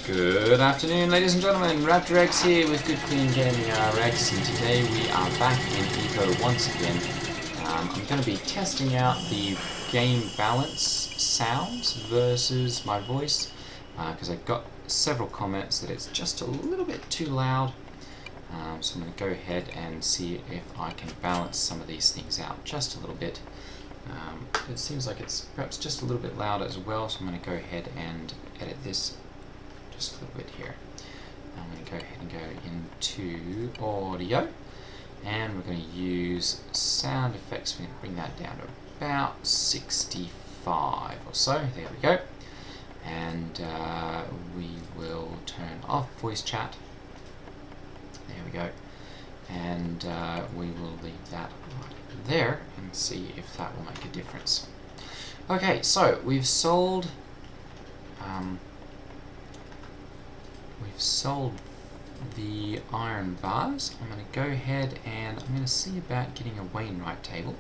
Good afternoon, ladies and gentlemen. Raptor X here with Good Clean Gaming RX, and today we are back in Eco once again. I'm going to be testing out the game balance sounds versus my voice, because I got several comments that it's just a little bit too loud. So I'm going to go ahead and see if I can balance some of these things out just a little bit. It seems like it's perhaps just a little bit loud as well, so I'm going to go ahead and edit this just a little bit here. I'm going to go ahead and go into audio, and we're going to use sound effects. We're going to bring that down to about 65 or so. There we go. And we will turn off voice chat. There we go. And we will leave that right there and see if that will make a difference. Okay, so we've sold the iron bars. I'm going to go ahead and I'm going to see about getting a Wainwright table,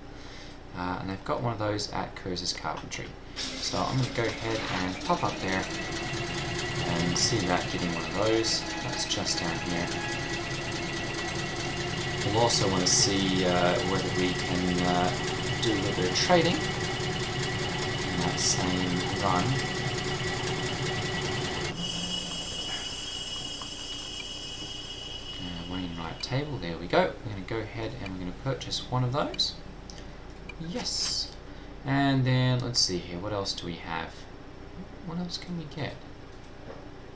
and they've got one of those at Curz's Carpentry. So I'm going to go ahead and pop up there and see about getting one of those. That's just down here. We'll also want to see whether we can do a little bit of trading in that same run. Wainwright table, there we go. We're going to go ahead and we're going to purchase one of those. Yes. And then let's see here, what else do we have? What else can we get?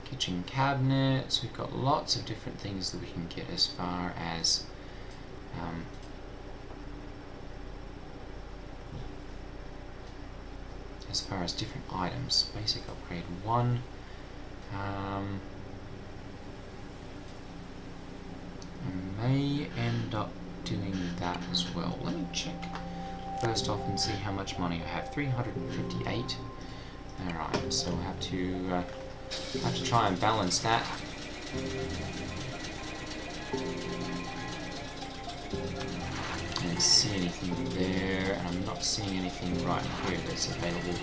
Kitchen cabinets. We've got lots of different things that we can get as far as different items. Basic upgrade 1. I may end up doing that as well. Let me check first off and see how much money I have. 358. Alright, so we'll have to try and balance that. I didn't see anything there, and I'm not seeing anything right here that's available.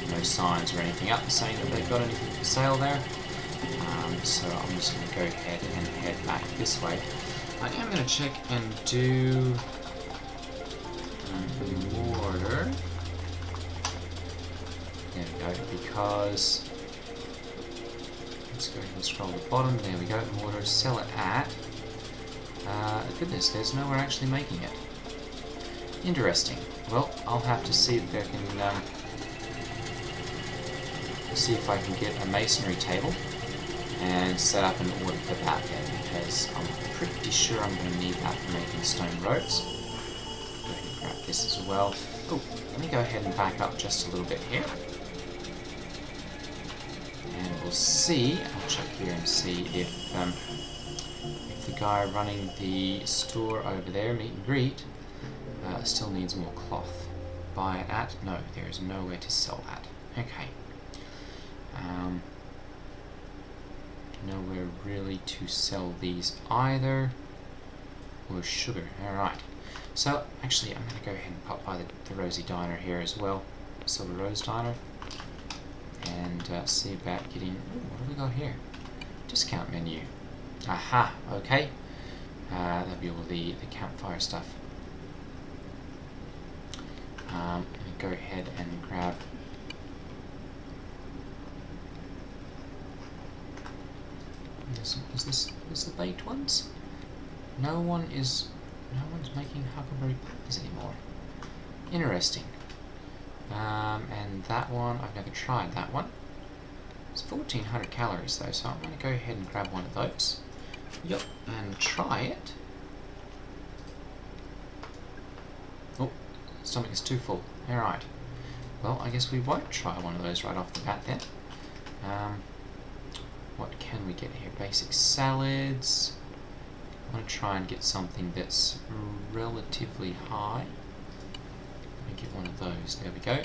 No signs or anything up saying that they've got anything for sale there. So I'm just going to go ahead and head back this way. I am going to check and do mortar. There we go, because let's go ahead and scroll to the bottom. There we go, mortar, sell it at. Goodness, there's nowhere actually making it. Interesting. Well, I'll have to see if I can get a masonry table and set up an order for that then, because I'm pretty sure I'm going to need that for making stone ropes. Go ahead and grab this as well. Oh, let me go ahead and back up just a little bit here. And we'll see, I'll check here and see if the guy running the store over there, meet and greet, still needs more cloth. Buy it at? No, there is nowhere to sell that. Okay. Nowhere really to sell these either. Or sugar. Alright. So, actually, I'm going to go ahead and pop by the Rosie Diner here as well. Silver Rose Diner. And see about getting... Ooh, what have we got here? Discount menu. Aha, okay. That'll be all the campfire stuff. I'm going to go ahead and grab... Is this the baked ones? No one's making huckleberry pies anymore. Interesting. And that one, I've never tried that one. It's 1400 calories though, so I'm going to go ahead and grab one of those. Yup, and try it. Oh, stomach is too full. Alright. Well, I guess we won't try one of those right off the bat then. What can we get here? Basic salads. I want to try and get something that's relatively high. Let me get one of those. There we go.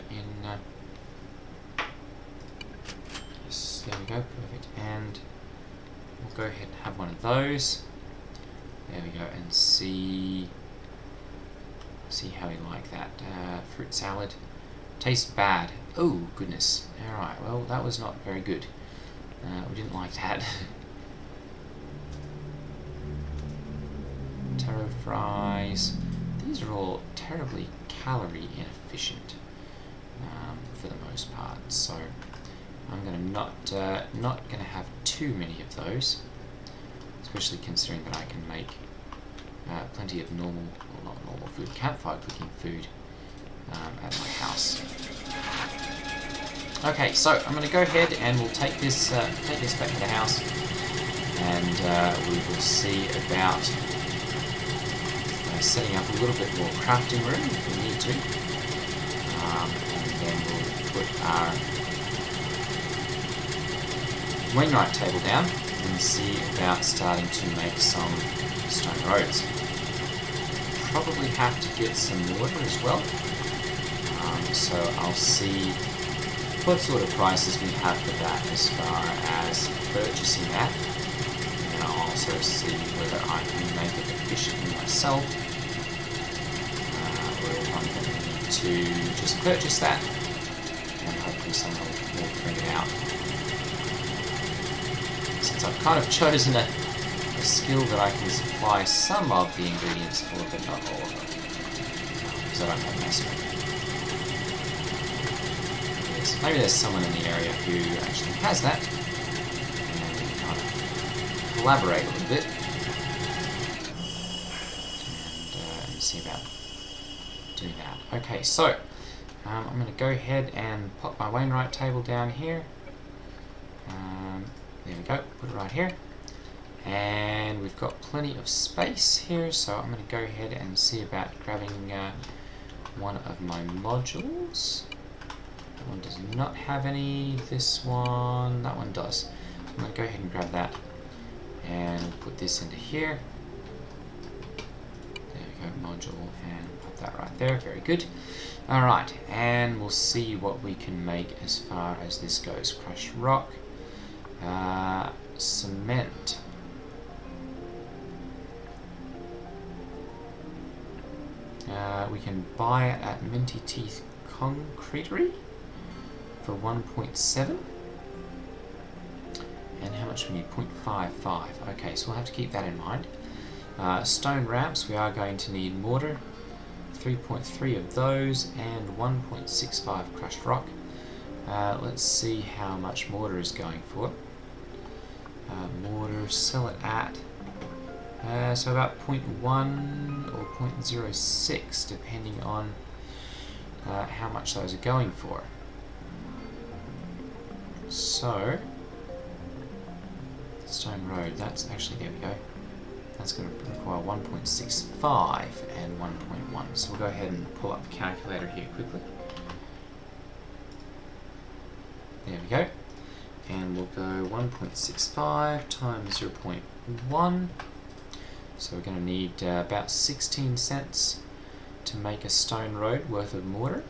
Yes, there we go. Perfect. And we'll go ahead and have one of those. There we go. And see how we like that. Fruit salad. Tastes bad. Oh, goodness. Alright, well, that was not very good. We didn't like that. Taro fries. These are all terribly calorie inefficient for the most part. So I'm going to not going to have too many of those, especially considering that I can make plenty of normal, well, not normal food, campfire cooking food at my house. Okay, so I'm going to go ahead and we'll take this back to the house, and we will see about setting up a little bit more crafting room if we need to, and then we'll put our wainwright table down and see about starting to make some stone roads. Probably have to get some water as well, so I'll see what sort of prices we have for that as far as purchasing that, and I'll also see whether I can make it efficiently myself, or if I'm going to need to just purchase that, and hopefully someone will bring it out. Since I've kind of chosen a skill that I can supply some of the ingredients for, but not all of them, because I don't have masonry. Maybe there's someone in the area who actually has that, and we can kind of collaborate a little bit and see about doing that. Okay, so I'm going to go ahead and pop my wainwright table down here. There we go, put it right here. And we've got plenty of space here, so I'm going to go ahead and see about grabbing one of my modules. That one does not have any. This one, that one does. I'm going to go ahead and grab that and put this into here. There we go, module, and put that right there. Very good. Alright, and we'll see what we can make as far as this goes. Crushed rock, cement. We can buy it at Minty Teeth Concretery for 1.7. And how much we need? 0.55. Okay, so we'll have to keep that in mind. Stone ramps, we are going to need mortar. 3.3 of those and 1.65 crushed rock. Let's see how much mortar is going for. Mortar, sell it at so about 0.1 or 0.06 depending on how much those are going for. So stone road, that's actually, there we go, that's going to require 1.65 and 1.1. So we'll go ahead and pull up the calculator here quickly. There we go. And we'll go 1.65 times 0.1. So we're going to need about 16 cents to make a stone road worth of mortar.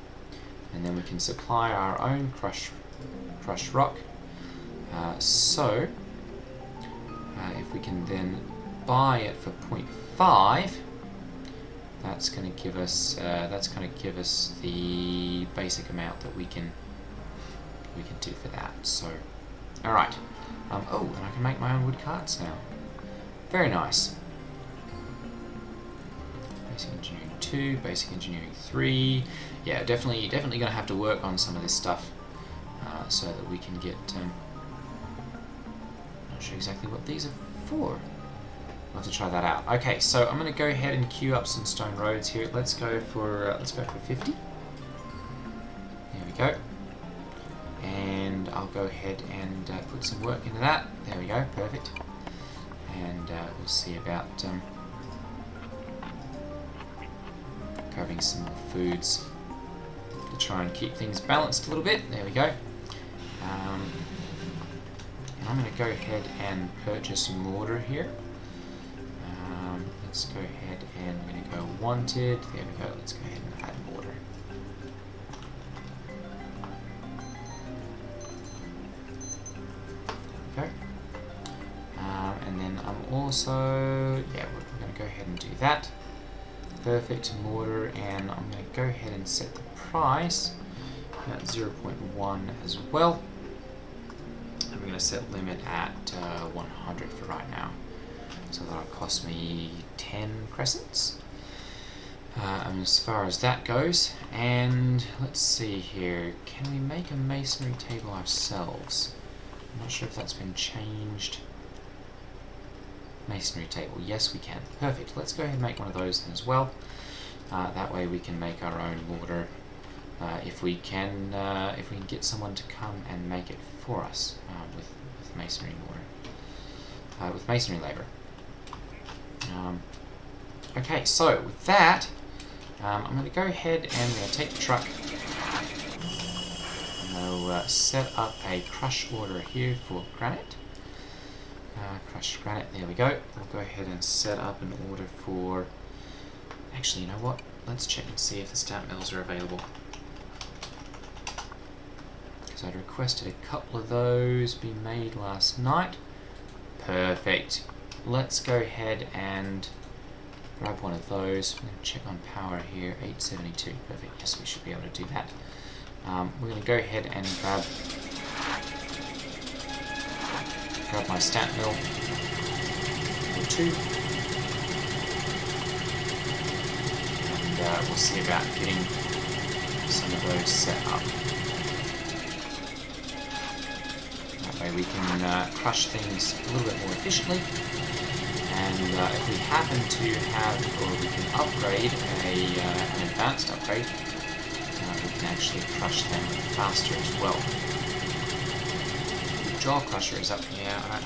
And then we can supply our own crushed rock. So if we can then buy it for 0.5, that's going to give us the basic amount that we can do for that. So, all right. Oh, and I can make my own wood carts now. Very nice. Basic engineering 2, basic engineering 3. Yeah, definitely going to have to work on some of this stuff so that we can get. Not sure exactly what these are for. We'll have to try that out. Okay, so I'm going to go ahead and queue up some stone roads here. Let's go for 50. There we go. And I'll go ahead and put some work into that. There we go, perfect. And we'll see about grabbing some more foods to try and keep things balanced a little bit. There we go. And I'm going to go ahead and purchase some mortar here. Let's go ahead and I'm going to go wanted. There we go. Let's go ahead and add mortar. Okay. And then I'm also, yeah, we're going to go ahead and do that. Perfect, mortar, and I'm going to go ahead and set the price at 0.1 as well. And we're going to set limit at 100 for right now. So that'll cost me 10 crescents. As far as that goes, and let's see here, can we make a masonry table ourselves? I'm not sure if that's been changed. Masonry table, yes we can. Perfect, let's go ahead and make one of those then as well. That way we can make our own water if we can get someone to come and make it for us with masonry water, with masonry labor. Okay, so with that, I'm going to go ahead and I'm going to take the truck. I'm going to set up a crush order here for granite. Crushed granite, there we go. We'll go ahead and set up an order for... Actually, you know what? Let's check and see if the stamp mills are available. Because I'd requested a couple of those be made last night. Perfect. Let's go ahead and grab one of those. I'm going to check on power here, 872. Perfect, yes, we should be able to do that. We're going to go ahead and grab my stamp mill for 2. And we'll see about getting some of those set up. That way we can crush things a little bit more efficiently. And if we happen to have, or we can upgrade an advanced upgrade, we can actually crush them faster as well. Jaw crusher is up here. I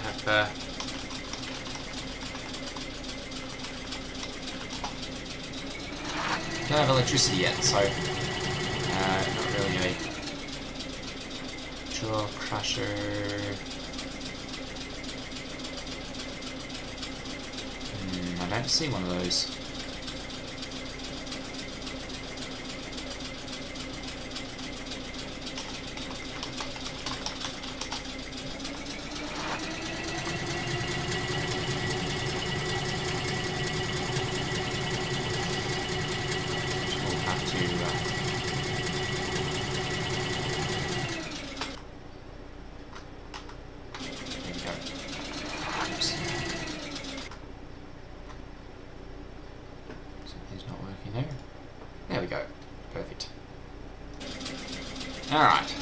don't have electricity yet, so not really a jaw crusher. I don't see one of those. There we go. Perfect. Alright.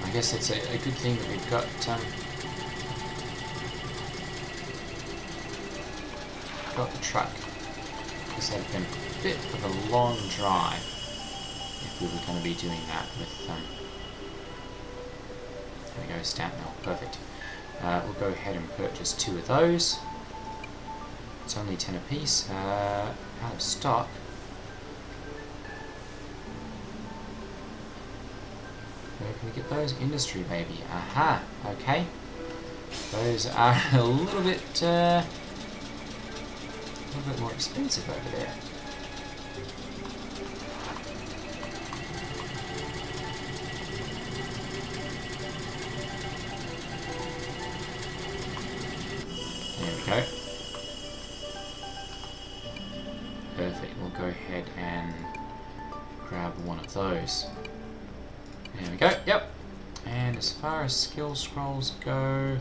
I guess it's a good thing that we've got the truck, because that would have been a bit of a long drive if we were going to be doing that with there we go, stamp mill, perfect. We'll go ahead and purchase 2 of those. It's only 10 a piece, out of stock. Where can we get those? Industry, baby. Aha, okay. Those are a little bit more expensive over there. There we go. Perfect. We'll go ahead and grab one of those. There we go, yep. And as far as skill scrolls go,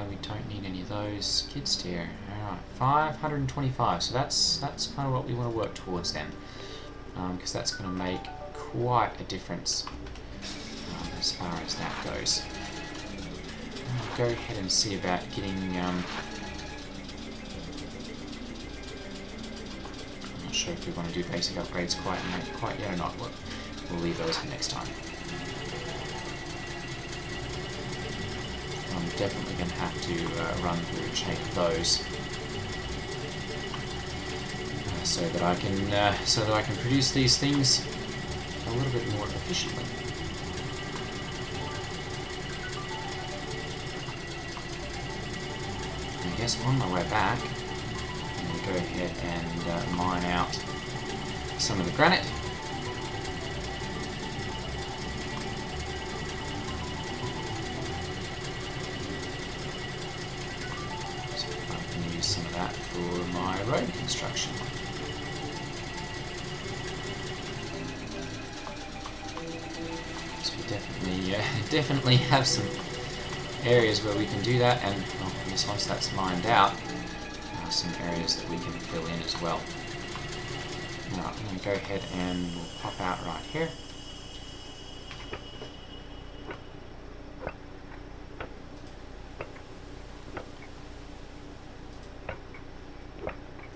we don't need any of those. Skid steer, alright, 525, so that's kind of what we want to work towards then. Because that's going to make quite a difference as far as that goes. I'll go ahead and see about getting... I'm not sure if we want to do basic upgrades quite yet or not. We'll leave those for next time. I'm definitely going to have to run through a chain of those so that I can produce these things a little bit more efficiently. I guess on my way back, go ahead and mine out some of the granite. So I can use some of that for my road construction. So we definitely have some areas where we can do that, and I guess once that's mined out, some areas that we can fill in as well. Now I'm going to go ahead and we'll pop out right here.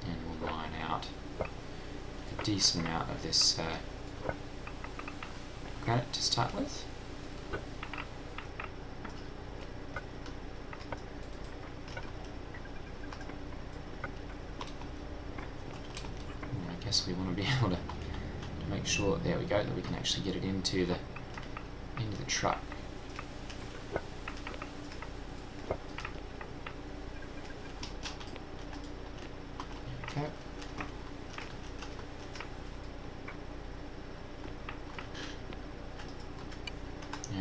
And we'll mine out a decent amount of this granite to start with. We want to be able to make sure, there we go, that we can actually get it into the truck. There we go.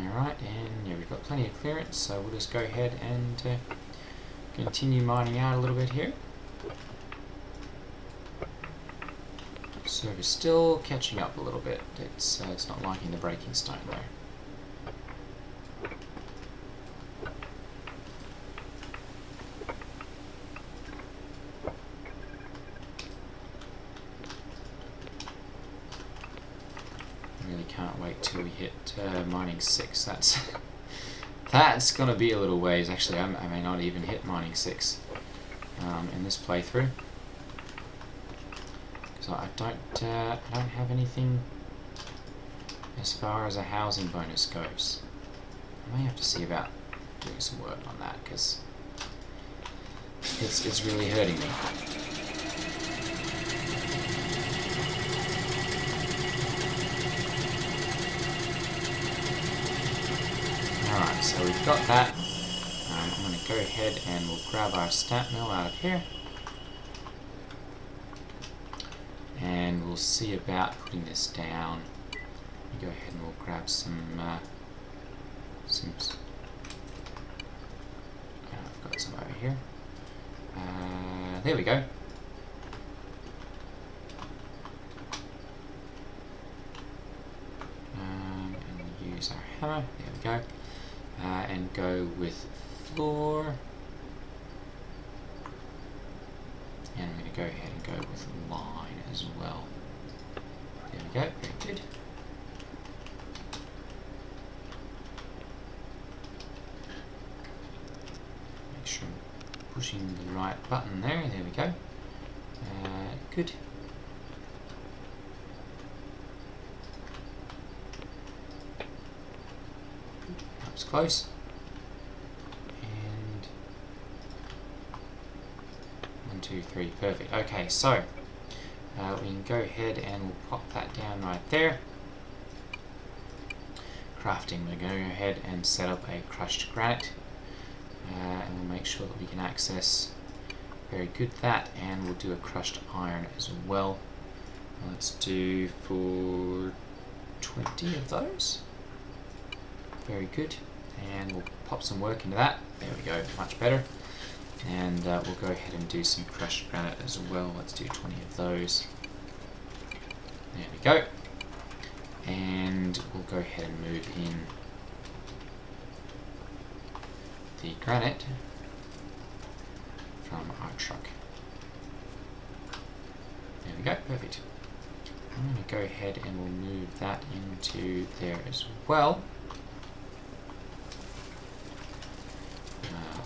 Alright, and yeah, we've got plenty of clearance, so we'll just go ahead and continue mining out a little bit here. So we're still catching up a little bit. It's not liking the breaking stone though. Really can't wait till we hit mining 6. That's gonna be a little ways. Actually, I may not even hit mining 6 in this playthrough. So I don't have anything as far as a housing bonus goes. I may have to see about doing some work on that, because it's really hurting me. Alright, so we've got that. I'm going to go ahead and we'll grab our stamp mill out of here. And we'll see about putting this down. Go ahead and we'll grab some I've got some over here. There we go. And we'll use our hammer. There we go. And go with floor. And I'm going to go ahead and go with line as well. There we go, very good. Make sure I'm pushing the right button there, there we go. Good. That was close. 2, 3, perfect. Okay, so we can go ahead and we'll pop that down right there. Crafting, we're going to go ahead and set up a crushed granite, and we'll make sure that we can access, very good, that, and we'll do a crushed iron as well. Let's do for 20 of those. Very good, and we'll pop some work into that. There we go, much better. And we'll go ahead and do some crushed granite as well. Let's do 20 of those. There we go. And we'll go ahead and move in the granite from our truck. There we go, perfect. I'm going to go ahead and we'll move that into there as well.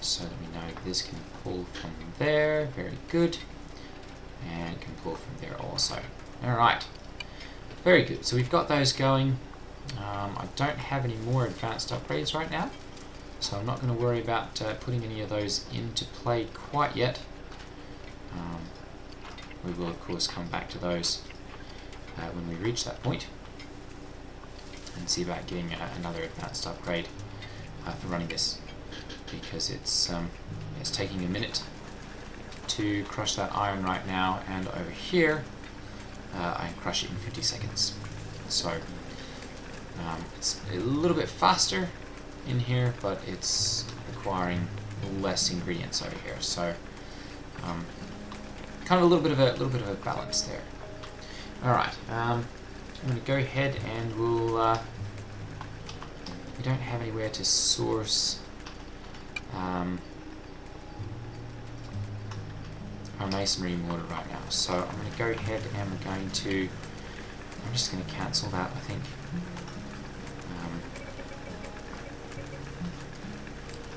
So that we know this can pull from there, very good, and can pull from there also. Alright, very good. So we've got those going. I don't have any more advanced upgrades right now, so I'm not going to worry about putting any of those into play quite yet. We will of course come back to those when we reach that point and see about getting another advanced upgrade for running this, because it's taking a minute to crush that iron right now, and over here I can crush it in 50 seconds. So it's a little bit faster in here, but it's requiring less ingredients over here. So kind of a little bit of a balance there. All right, I'm going to go ahead and we'll. We don't have anywhere to source our masonry mortar right now, so I'm going to go ahead and I'm just going to cancel that, I think,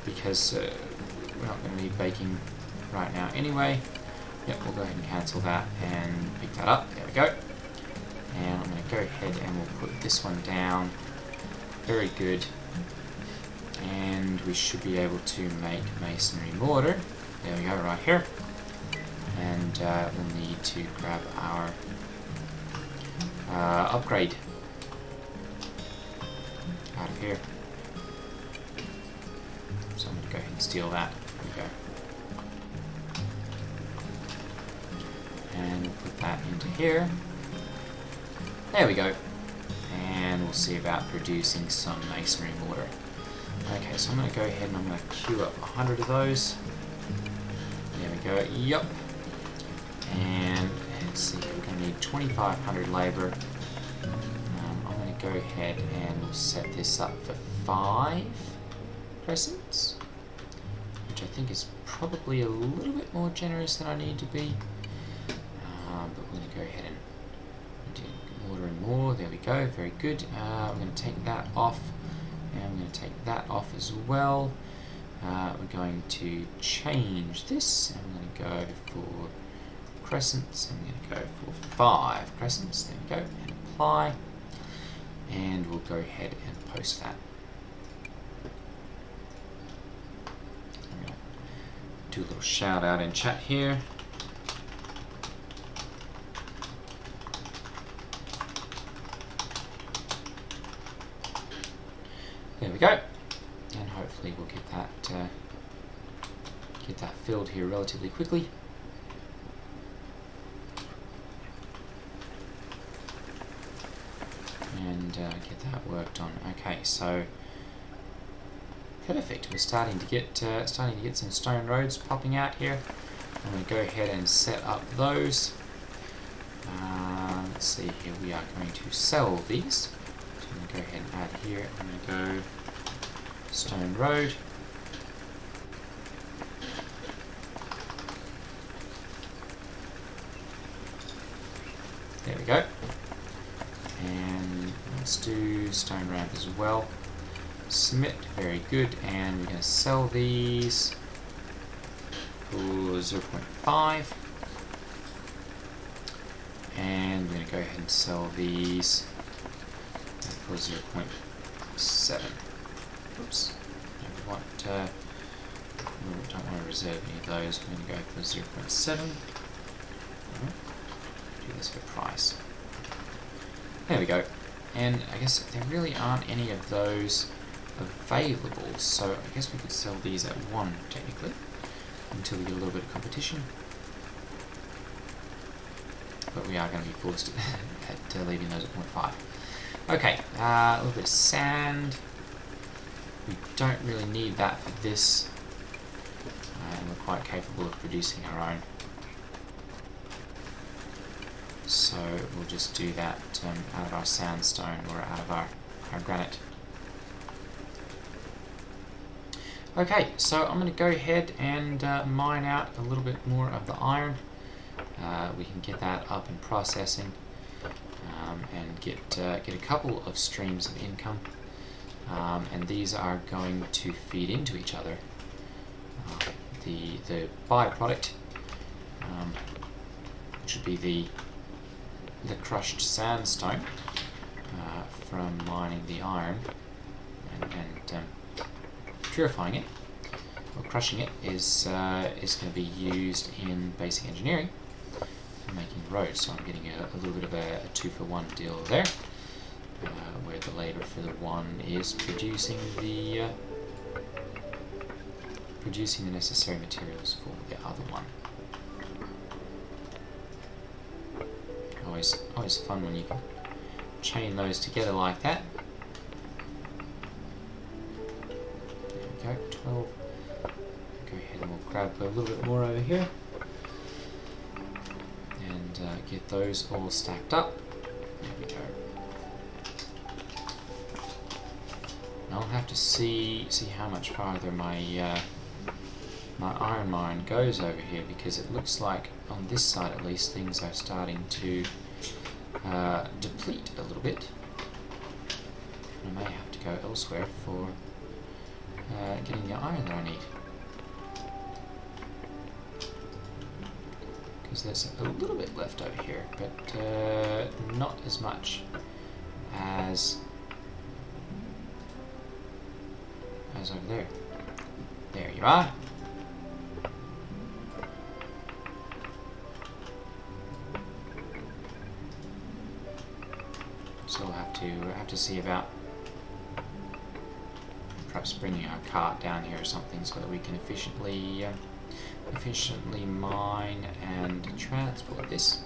because we're not going to be baking right now anyway. Yep, we'll go ahead and cancel that and pick that up. There we go. And I'm going to go ahead and we'll put this one down. Very good. And we should be able to make masonry mortar. There we go, right here. And we'll need to grab our upgrade out of here. So I'm going to go ahead and steal that. There we go. And we'll put that into here. There we go. And we'll see about producing some masonry mortar. Okay, so I'm going to go ahead and I'm going to queue up 100 of those. There we go. Yup. And let's see, we're going to need 2,500 labour. I'm going to go ahead and we'll set this up for 5 crescents, which I think is probably a little bit more generous than I need to be. But we're going to go ahead and do mortar and more. There we go. Very good. I'm going to take that off, and I'm going to take that off as well. We're going to change this. I'm going to go for crescents. I'm going to go for 5 crescents. There we go. And apply. And we'll go ahead and post that. I'm going to do a little shout out in chat here. There we go, and hopefully we'll get that filled here relatively quickly. And get that worked on. Okay, so perfect. We're starting to get some stone roads popping out here. I'm going to go ahead and set up those. Let's see here. We are going to sell these. I'm going to go ahead and add here. I'm going to go stone road. There we go. And let's do stone ramp as well. Submit. Very good. And we're going to sell these for 0.5. And we're going to go ahead and sell these for 0.7. Oops. We don't want to reserve any of those. We're going to go for 0.7. Do this for price. There we go. And I guess there really aren't any of those available, so I guess we could sell these at 1 technically until we get a little bit of competition. But we are going to be forced at leaving those at 0.5. Okay, a little bit of sand. We don't really need that for this, and we're quite capable of producing our own. So we'll just do that out of our sandstone or out of our granite. Okay, so I'm going to go ahead and mine out a little bit more of the iron. We can get that up and processing, and get a couple of streams of income, and these are going to feed into each other. The byproduct, which would be the crushed sandstone from mining the iron and purifying it or crushing it, is going to be used in basic engineering. Making roads, so I'm getting a little bit of a 2-for-1 deal there, where the labour for the one is producing the necessary materials for the other one. always fun when you can chain those together like that. There we go, 12. Go ahead and we'll grab a little bit more over here and get those all stacked up. There we go. And I'll have to see how much farther my my iron mine goes over here, because it looks like on this side at least things are starting to deplete a little bit. I may have to go elsewhere for getting the iron that I need, because there's a little bit left over here, but not as much as over there. There you are. So we'll have to see about perhaps bringing our cart down here or something, so that we can efficiently mine and transport this.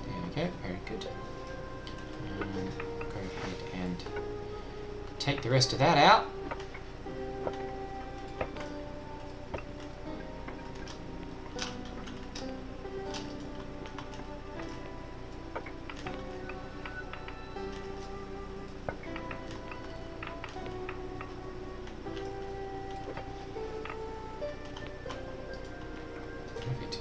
There we go, very good. Go ahead and take the rest of that out. Perfect.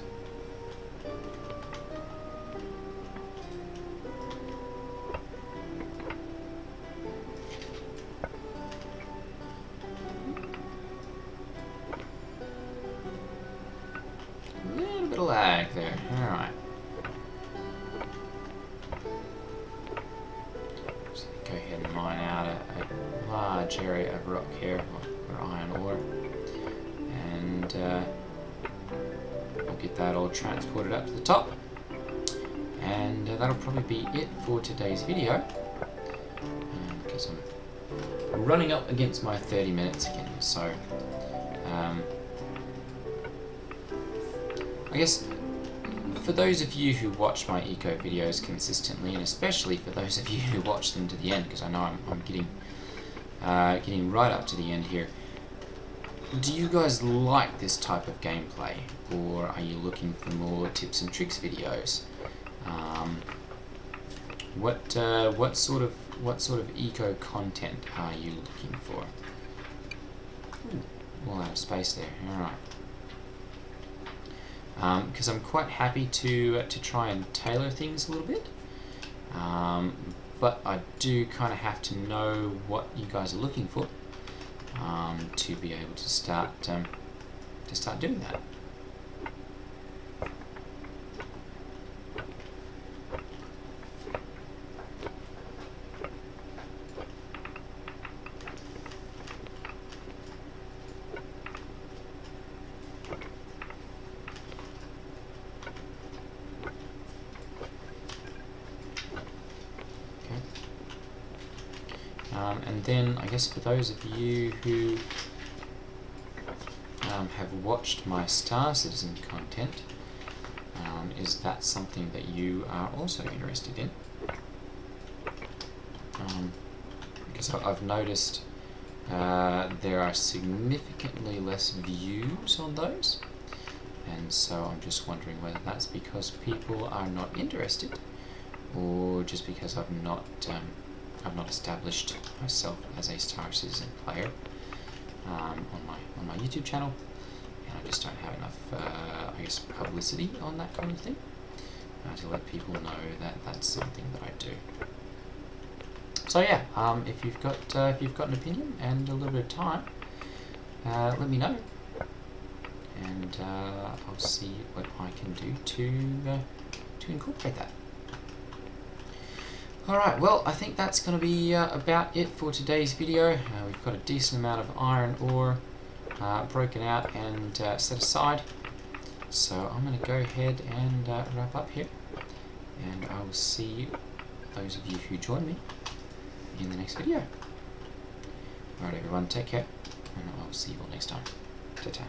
A little bit of lag there. Alright. So go ahead and mine out a large area of rock here, or iron ore. And we'll get that all transported up to the top. And that'll probably be it for today's video. Because I'm running up against my 30 minutes again, so I guess for those of you who watch my eco videos consistently, and especially for those of you who watch them to the end, because I know I'm getting right up to the end here, do you guys like this type of gameplay, or are you looking for more tips and tricks videos? What sort of eco content are you looking for? All out of space there. All right. Because I'm quite happy to try and tailor things a little bit, but I do kind of have to know what you guys are looking for to be able to start doing that. And then I guess for those of you who have watched my Star Citizen content, is that something that you are also interested in? Because I've noticed there are significantly less views on those, and so I'm just wondering whether that's because people are not interested, or just because I've not established myself as a Star Citizen player on my YouTube channel, and I just don't have enough, I guess, publicity on that kind of thing to let people know that that's something that I do. So yeah, if you've got an opinion and a little bit of time, let me know, and I'll see what I can do to incorporate that. Alright, well, I think that's going to be about it for today's video. We've got a decent amount of iron ore broken out and set aside. So I'm going to go ahead and wrap up here. And I will see those of you who join me in the next video. Alright everyone, take care. And I'll see you all next time. Ta-ta.